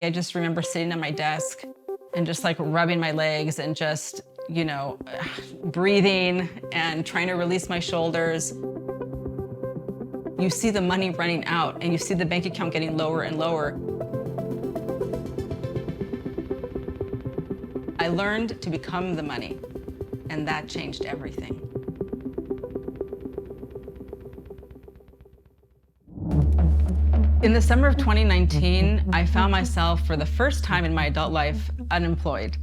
I just remember sitting at my desk and just like rubbing my legs and just, breathing and trying to release my shoulders. You see the money running out and you see the bank account getting lower and lower. I learned to become the money, and that changed everything. In the summer of 2019, I found myself, for the first time in my adult life, unemployed.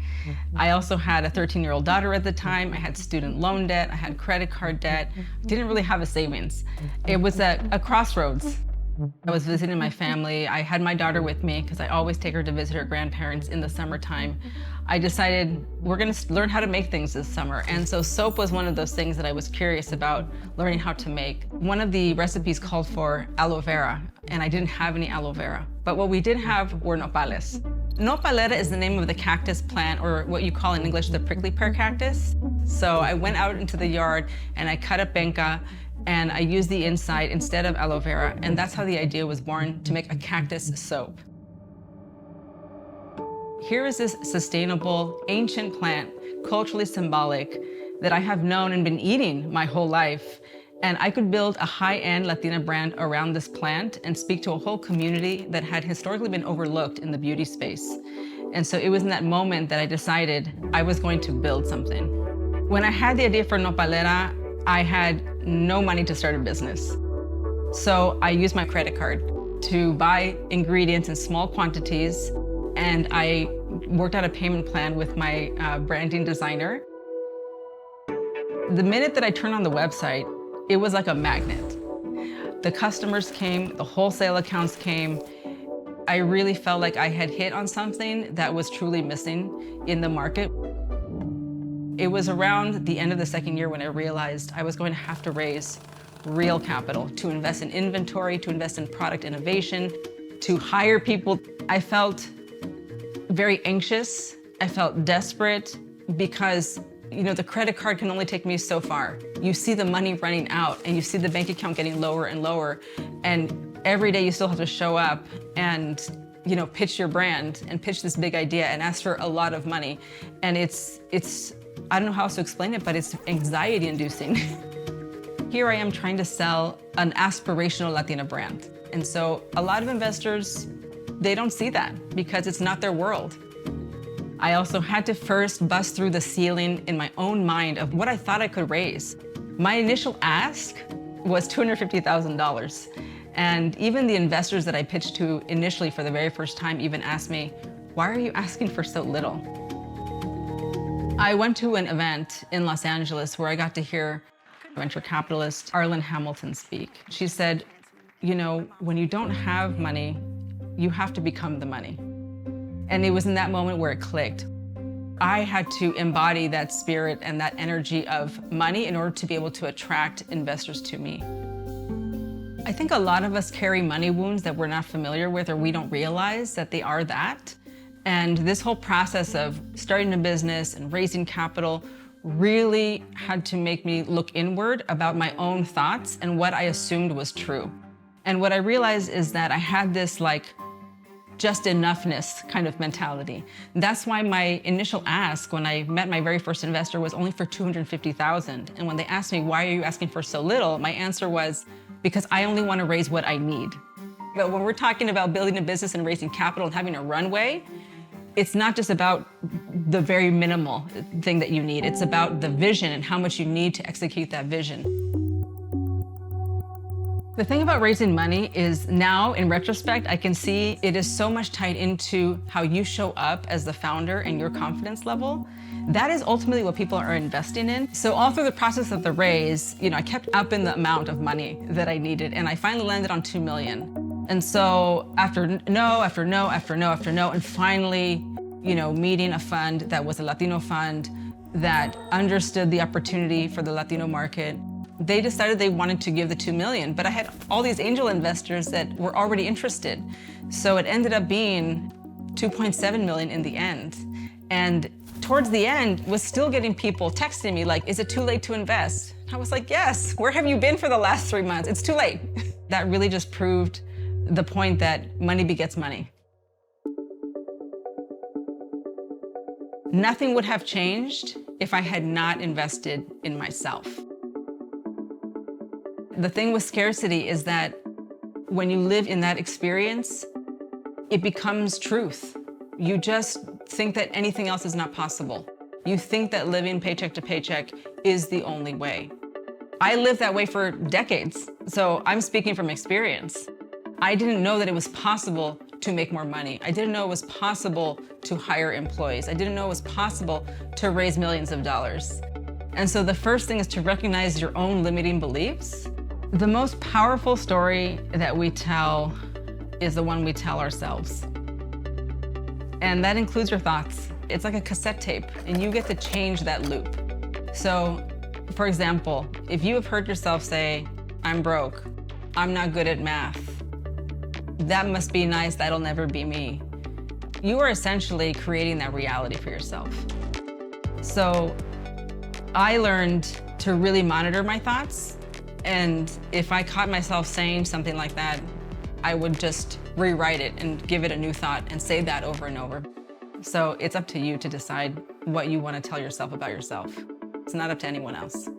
I also had a 13-year-old daughter at the time. I had student loan debt. I had credit card debt. Didn't really have a savings. It was a crossroads. I was visiting my family. I had my daughter with me because I always take her to visit her grandparents in the summertime. I decided we're going to learn how to make things this summer. And so soap was one of those things that I was curious about learning how to make. One of the recipes called for aloe vera, and I didn't have any aloe vera. But what we did have were nopales. Nopalera is the name of the cactus plant, or what you call in English the prickly pear cactus. So I went out into the yard and I cut up penca, and I used the inside instead of aloe vera, and that's how the idea was born, to make a cactus soap. Here is this sustainable, ancient plant, culturally symbolic, that I have known and been eating my whole life. And I could build a high-end Latina brand around this plant and speak to a whole community that had historically been overlooked in the beauty space. And so it was in that moment that I decided I was going to build something. When I had the idea for Nopalera, I had no money to start a business. So I used my credit card to buy ingredients in small quantities, and I worked out a payment plan with my branding designer. The minute that I turned on the website, it was like a magnet. The customers came, the wholesale accounts came. I really felt like I had hit on something that was truly missing in the market. It was around the end of the second year when I realized I was going to have to raise real capital to invest in inventory, to invest in product innovation, to hire people. I felt very anxious. I felt desperate because the credit card can only take me so far. You see the money running out and you see the bank account getting lower and lower. And every day you still have to show up and pitch your brand and pitch this big idea and ask for a lot of money. And it's I don't know how else to explain it, but it's anxiety inducing. Here I am trying to sell an aspirational Latina brand. And so a lot of investors, they don't see that because it's not their world. I also had to first bust through the ceiling in my own mind of what I thought I could raise. My initial ask was $250,000. And even the investors that I pitched to initially for the very first time even asked me, why are you asking for so little? I went to an event in Los Angeles where I got to hear venture capitalist Arlen Hamilton speak. She said, when you don't have money, you have to become the money. And it was in that moment where it clicked. I had to embody that spirit and that energy of money in order to be able to attract investors to me. I think a lot of us carry money wounds that we're not familiar with, or we don't realize that they are that. And this whole process of starting a business and raising capital really had to make me look inward about my own thoughts and what I assumed was true. And what I realized is that I had this just enoughness kind of mentality. That's why my initial ask when I met my very first investor was only for $250,000. And when they asked me, why are you asking for so little? My answer was, because I only want to raise what I need. But when we're talking about building a business and raising capital and having a runway, it's not just about the very minimal thing that you need. It's about the vision and how much you need to execute that vision. The thing about raising money is now, in retrospect, I can see it is so much tied into how you show up as the founder and your confidence level. That is ultimately what people are investing in. So all through the process of the raise, I kept upping the amount of money that I needed, and I finally landed on $2 million. And so after no, after no, after no, after no, and finally, meeting a fund that was a Latino fund that understood the opportunity for the Latino market, they decided they wanted to give the $2 million, but I had all these angel investors that were already interested. So it ended up being $2.7 million in the end. And towards the end, was still getting people texting me like, is it too late to invest? I was like, yes, where have you been for the last 3 months? It's too late. That really just proved the point that money begets money. Nothing would have changed if I had not invested in myself. The thing with scarcity is that when you live in that experience, it becomes truth. You just think that anything else is not possible. You think that living paycheck to paycheck is the only way. I lived that way for decades, so I'm speaking from experience. I didn't know that it was possible to make more money. I didn't know it was possible to hire employees. I didn't know it was possible to raise millions of dollars. And so the first thing is to recognize your own limiting beliefs. The most powerful story that we tell is the one we tell ourselves. And that includes your thoughts. It's like a cassette tape, and you get to change that loop. So, for example, if you have heard yourself say, "I'm broke, I'm not good at math, that must be nice, that'll never be me," you are essentially creating that reality for yourself. So I learned to really monitor my thoughts, and if I caught myself saying something like that, I would just rewrite it and give it a new thought and say that over and over. So it's up to you to decide what you want to tell yourself about yourself. It's not up to anyone else.